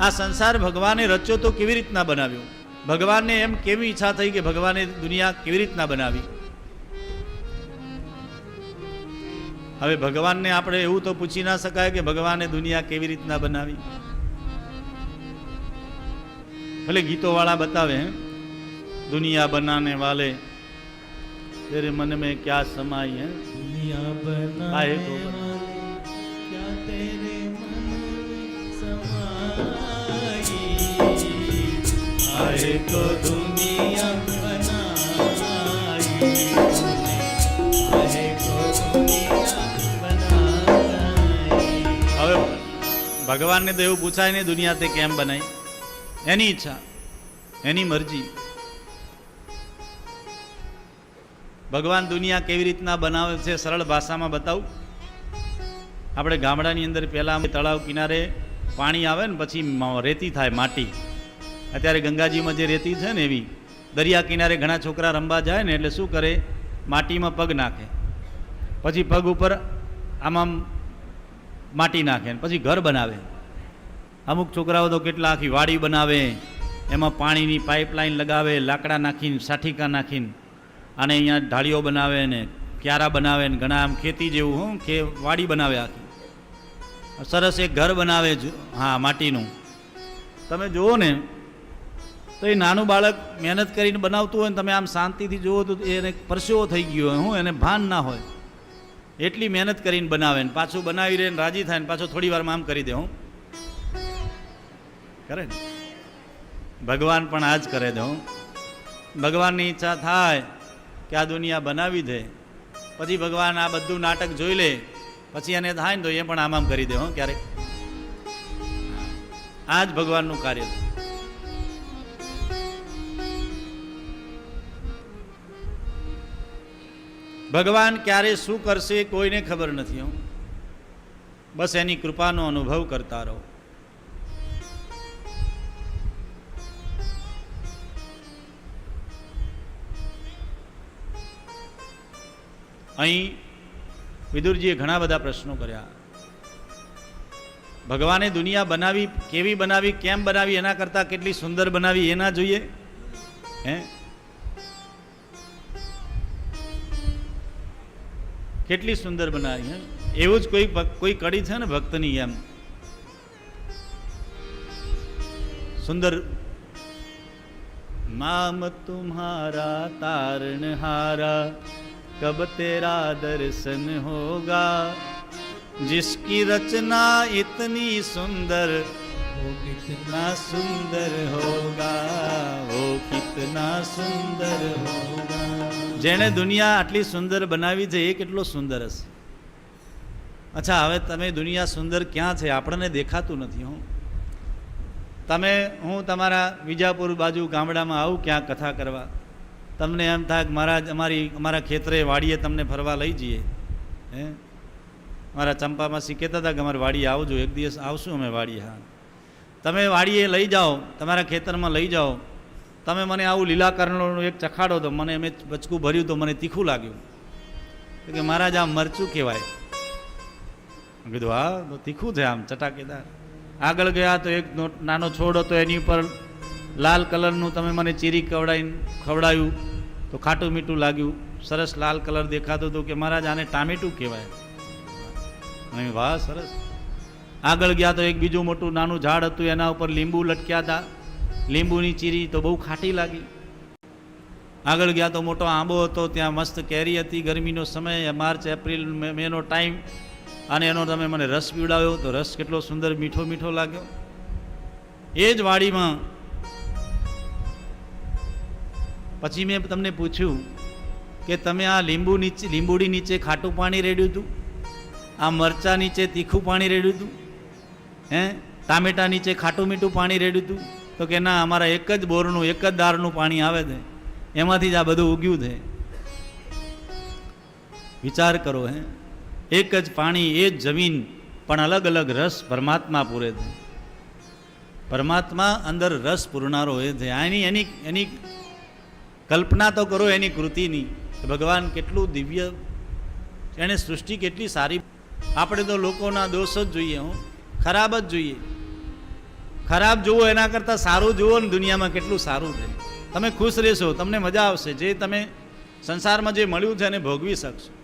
આ સંસાર ભગવાને રચ્યો તો કેવી રીતના બનાવ્યો? ભગવાનને એમ કેવી ઈચ્છા થઈ કે ભગવાને દુનિયા કેવી રીતના બનાવી? હવે ભગવાનને આપણે એવું તો પૂછી ના શકાય કે ભગવાને દુનિયા કેવી રીતના બનાવી. ભલે ગીતો વાળા બતાવે, દુનિયા બનાને વાલે तेरे मन में क्या समाई है, दुनिया बनाने वाले क्या तेरे मन में समाई, आए तो दुनिया बनाई, आए तो दुनिया बनाई. હવે ભગવાનને તો એવું પૂછાય ને દુનિયા તે કેમ બનાવી? એની ઈચ્છા, એની મરજી. ભગવાન દુનિયા કેવી રીતના બનાવે છે સરળ ભાષામાં બતાવું. આપણે ગામડાની અંદર પહેલાં તળાવ કિનારે પાણી આવે ને પછી રેતી થાય, માટી. અત્યારે ગંગાજીમાં જે રેતી છે ને એવી દરિયા કિનારે ઘણા છોકરા રમવા જાય ને એટલે શું કરે, માટીમાં પગ નાખે, પછી પગ ઉપર આમાં માટી નાખે ને પછી ઘર બનાવે. અમુક છોકરાઓ તો કેટલા આખી વાડી બનાવે, એમાં પાણીની પાઇપલાઇન લગાવે, લાકડા નાખીને, સાઠીકા નાખીને, અને અહીંયા ઢાળીઓ બનાવે ને ક્યારા બનાવે ને ઘણા આમ ખેતી જેવું કે વાડી બનાવે આખી. સરસ એક ઘર બનાવે, હા, માટીનું. તમે જુઓ ને તો એ નાનું બાળક મહેનત કરીને બનાવતું હોય ને તમે આમ શાંતિથી જુઓ તો એને પરસેવો થઈ ગયો હોય, હું એને ભાન ના હોય, એટલી મહેનત કરીને બનાવે ને પાછું બનાવી રહે ને રાજી થાય ને પાછો થોડી વારમાં આમ કરી દે, હું કરે ને. ભગવાન પણ આ જ કરે દે. હું ભગવાનની ઈચ્છા થાય કે આ દુનિયા બનાવી દે, પછી ભગવાન આ બધું નાટક જોઈ લે, પછી એને થાય ને તો એ પણ આમ કરી દે, હો ક્યારેક. આ જ ભગવાનનું કાર્ય. ભગવાન ક્યારે શું કરશે કોઈને ખબર નથી. હો બસ એની કૃપાનો અનુભવ કરતા રહો. અહીં વિદુરજીએ ઘણા બધા પ્રશ્નો કર્યા. ભગવાને દુનિયા બનાવી, કેવી બનાવી, કેમ બનાવી, એના કરતાં કેટલી સુંદર બનાવી એ ના જોઈએ? હે, કેટલી સુંદર બનાવી. હે, એવું જ કોઈ કડી છે ને ભક્તની, એમ સુંદર. નામ તુમ્હારા તારણહારા कब तेरा दर्शन होगा, जिसकी रचना इतनी सुंदर वो कितना सुंदर होगा, वो कितना सुंदर होगा. જેણે દુનિયા આટલી સુંદર બનાવી છે એ કેટલો સુંદર હશે. અચ્છા, હવે તમે દુનિયા સુંદર ક્યાં છે આપણને દેખાતું નથી. હું તમારા વિજાપુર બાજુ ગામડામાં આવું ક્યાં કથા કરવા, તમને એમ થાય કે મહારાજ અમારા ખેતરે વાડીએ તમને ફરવા લઈ જઈએ. હે, મારા ચંપામાં કહેતા હતા કે અમારી વાડીએ આવજો, એક દિવસ આવશું અમે વાડીએ. હા, તમે વાડીએ લઈ જાઓ, તમારા ખેતરમાં લઈ જાઓ. તમે મને આવું લીલા કરણનું એક ચખાડો તો મને મેં બચકું ભર્યું તો મને તીખું લાગ્યું. કે મહારાજ આ મરચું કહેવાય. કીધું હા, તો તીખું છે આમ ચટાકેદાર. આગળ ગયા તો એક નાનો છોડ હતો, એની ઉપર લાલ કલરનું તમે મને ચીરી ખવડાવ્યું તો ખાટું મીઠું લાગ્યું, સરસ લાલ કલર દેખાતું હતું. કે મહારાજ આને ટામેટું કહેવાય. વાહ, સરસ. આગળ ગયા તો એક બીજું મોટું નાનું ઝાડ હતું, એના ઉપર લીંબુ લટક્યા હતા, લીંબુની ચીરી તો બહુ ખાટી લાગી. આગળ ગયા તો મોટો આંબો હતો, ત્યાં મસ્ત કેરી હતી, ગરમીનો સમય, માર્ચ એપ્રિલ મેનો ટાઈમ, અને એનો તમે મને રસ પીવડાવ્યો તો રસ કેટલો સુંદર મીઠો મીઠો લાગ્યો. એ જ વાડીમાં પછી મેં તમને પૂછ્યું કે તમે આ લીંબુડી નીચે ખાટું પાણી રેડ્યું હતું, આ મરચા નીચે તીખું પાણી રેડ્યું હતું, હે, ટામેટા નીચે ખાટું મીઠું પાણી રેડ્યું હતું? તો કે ના, અમારા એક જ બોરનું, એક જ દાળનું પાણી આવે છે, એમાંથી જ આ બધું ઉગ્યું છે. વિચાર કરો. હે, એક જ પાણી, એ જ જમીન, પણ અલગ અલગ રસ પરમાત્મા પૂરે છે. પરમાત્મા અંદર રસ પૂરનારો એ છે. એની કલ્પના તો કરો એની કૃતિની. ભગવાન કેટલું દિવ્ય, એણે સૃષ્ટિ કેટલી સારી. આપણે તો લોકોના દોષ જ જોઈએ, ખરાબ જ જોઈએ. ખરાબ જુઓ એના કરતાં સારું જુઓ ને દુનિયામાં કેટલું સારું છે. તમે ખુશ રહેશો, તમને મજા આવશે. જે તમે સંસારમાં જે મળ્યું છે એને ભોગવી શકશો.